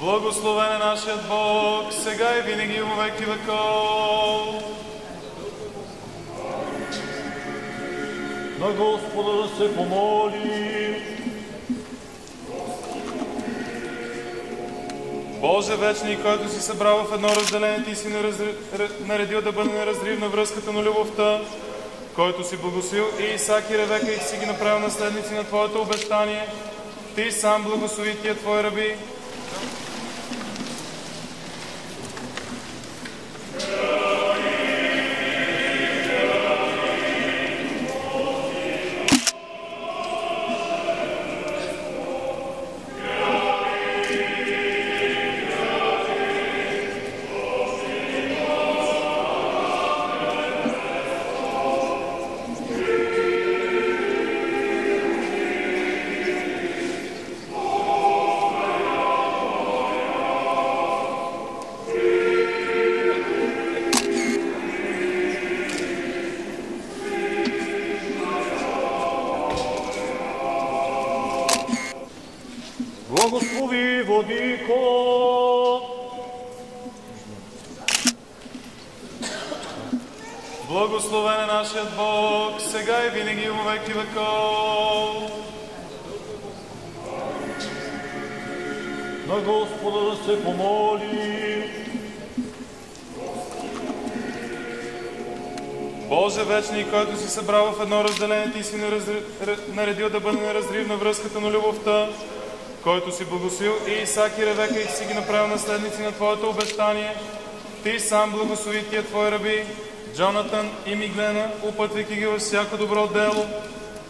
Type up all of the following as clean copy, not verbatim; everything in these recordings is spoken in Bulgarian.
Благословен е нашият Бог, сега и винаги и во веки веков. На Господа да се помоли. Боже вечни, който си събрал в едно разделение, ти си наредил да бъде неразривна връзката на любовта, който си благословил и Исак и Ревека и си ги направил наследници на Твоето обещание. Ти сам благослови тия Твои раби. Благослови, Владико! Благословен е нашият Бог, сега и винаги и во веки веков. На Господа да се помоли. Боже вечни, който си събрал в едно разделение, ти си наредил да бъде неразривна връзката на любовта, който си благословил и Исак и Ревека и си ги направил наследници на Твоето обещание. Ти сам благослови тия Твои раби, Джонатан и Миглена, упътвайки ги във всяко добро дело,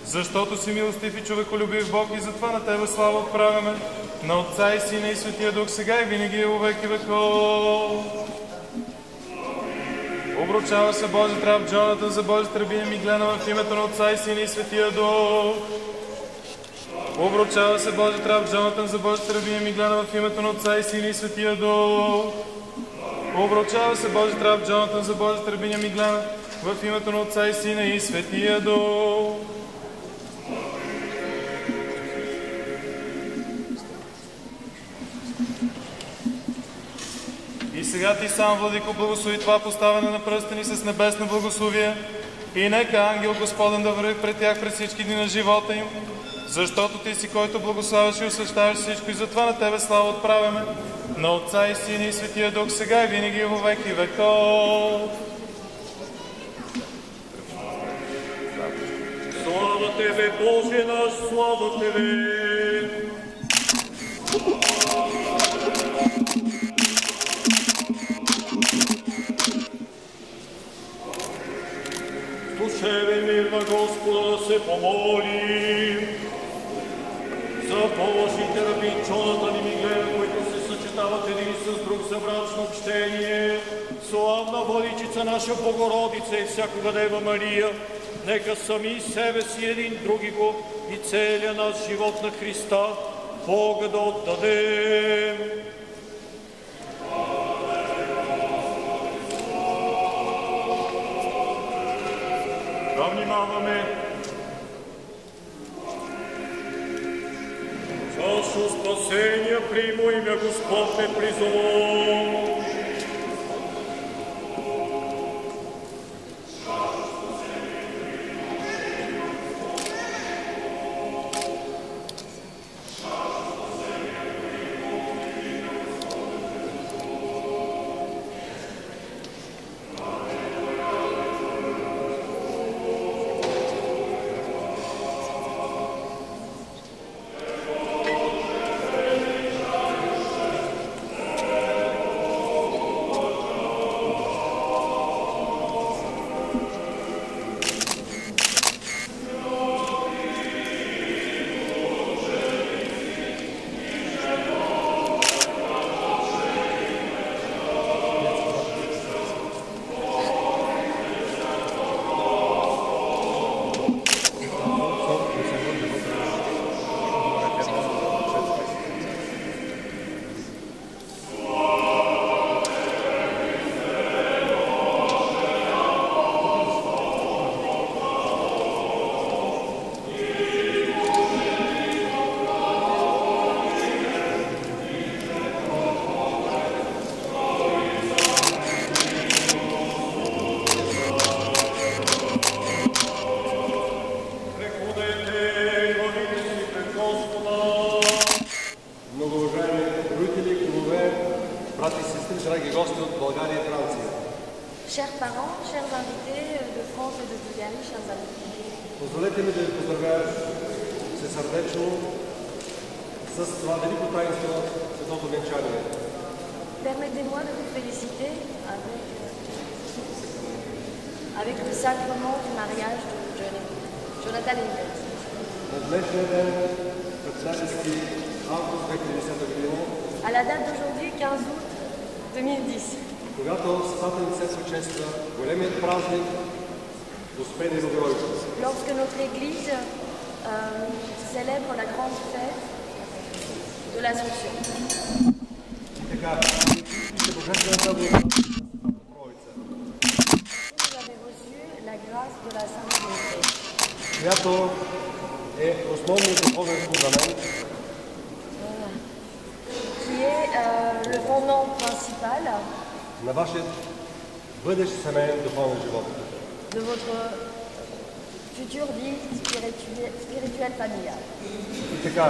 защото си милостив и човеколюбив Бог и затова на Тебе слава отправяме, на Отца и Сина и Светия Дух, сега и винаги и во веки веков. Обручава се Божи трап Джонатан за Божията рабиня Миглена в името на Отца и Сина и Светия Дух. Обручава се Божи трап Джонатан за Божията рабиня Миглена в името на Отца и Сина и Светия Дух. Обручава се Божи трап Джонатан за Божията рабиня Миглена в името на Отца и Сина и Светия Дух. И сега ти сам, Владико, благослови това поставяне на пръстени с небесно благословие и нека ангел Господен да върви пред тях през всички дни на живота им, защото ти си, който благославяш и освещаваш всичко и затова на Тебе слава отправяме, на Отца и Сина и Светия Дух, сега и винаги и во веки веков. Слава Тебе, Боже наш, слава Тебе! Душевен мир на Господа да се помоли. За Божите раби Джонатан и Миглена, които се съчетават един с друг за брачно общение, славна Владичица наша Богородица и всякога Дева Мария, нека сами себе си един други го и целия наш живот на Христа Бога да отдадем. Да внимаваме. Чашу спасения примо имя Господ ме призову. драги гости от България и Франция. Chers parents, chers invités de France et de Bulgarie, chers amis. Позволете ми да ви поздравя всесърдечно с това велико таинство, светото венчание. Permettez-moi de vous féliciter avec le sacrement du mariage de Jonathan et Yvette. На днешния ден, председателски август 2010 година, À la date d'aujourd'hui, 15 août 2010, когато Светата ни се чества големият празник Успение Богородица. lorsque notre Église célèbre la grande fête de l'Assomption. И така, ще божествената благодат на Светата Троица, Vous avez reçu la grâce de la Sainte Trinité, която е основният духовен фундамент, qui est le fondement principal на вашия бъдещ семейен духовен живот. de votre future vie spirituelle familiale. И така,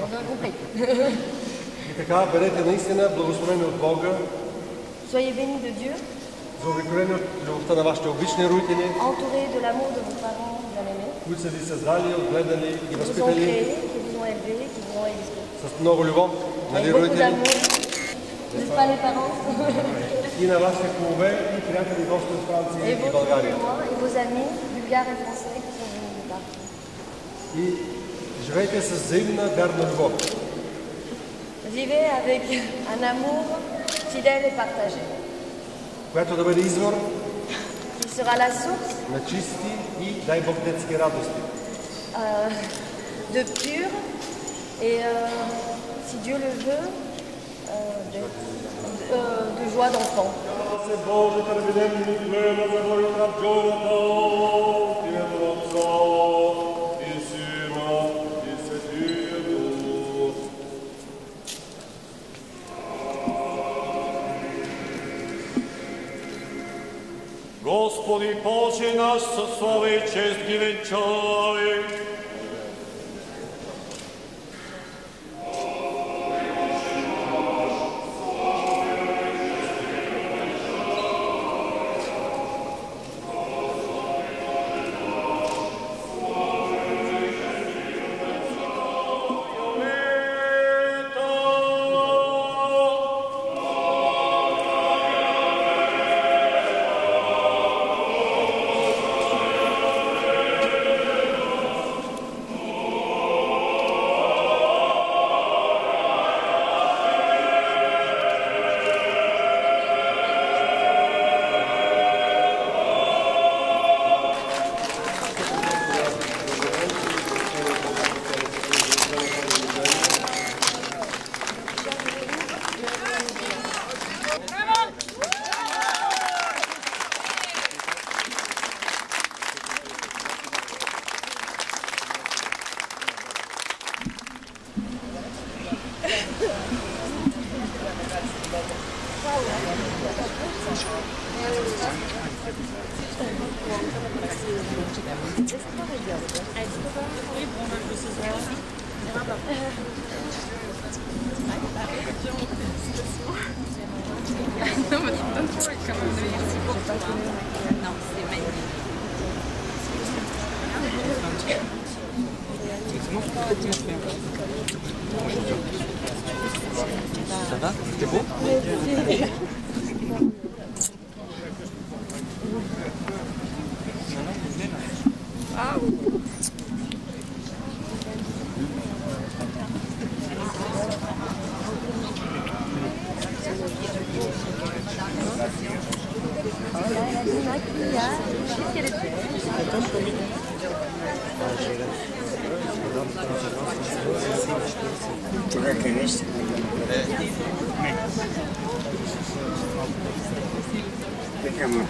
On a compris. и така, бъдете наистина благословени от Бога, Soyez bénis de Dieu, заобиколени от любовта на вашите обични родители, entourés de l'amour de vos parents bien-aimés, които са ви създали, отгледали и qui vous ont възпитали créés, qui vous ont élevés, qui vous ont éduqués. с много любов, Avec нали beaucoup родители, d'amour, n'est-ce pas les parents? и на вашите кумове и приятели гости от Франция Et и vos България. témoins et vos amis bulgares et français qui sont venus de partout. И живейте с взаимна вярна любов, Vivez avec un amour fidèle et partagé, която да бъде извор qui sera la source на чисти и, дай Бог, детски радости. de pur et, si Dieu le veut, de joie d'enfant. Се Божите невидимни гледа за благодат Джонатан, името на Отца и Сина и Светия Дух. Господи, Боже наш, със слава и чест ги венчай. Ça va? C'était beau? Becamo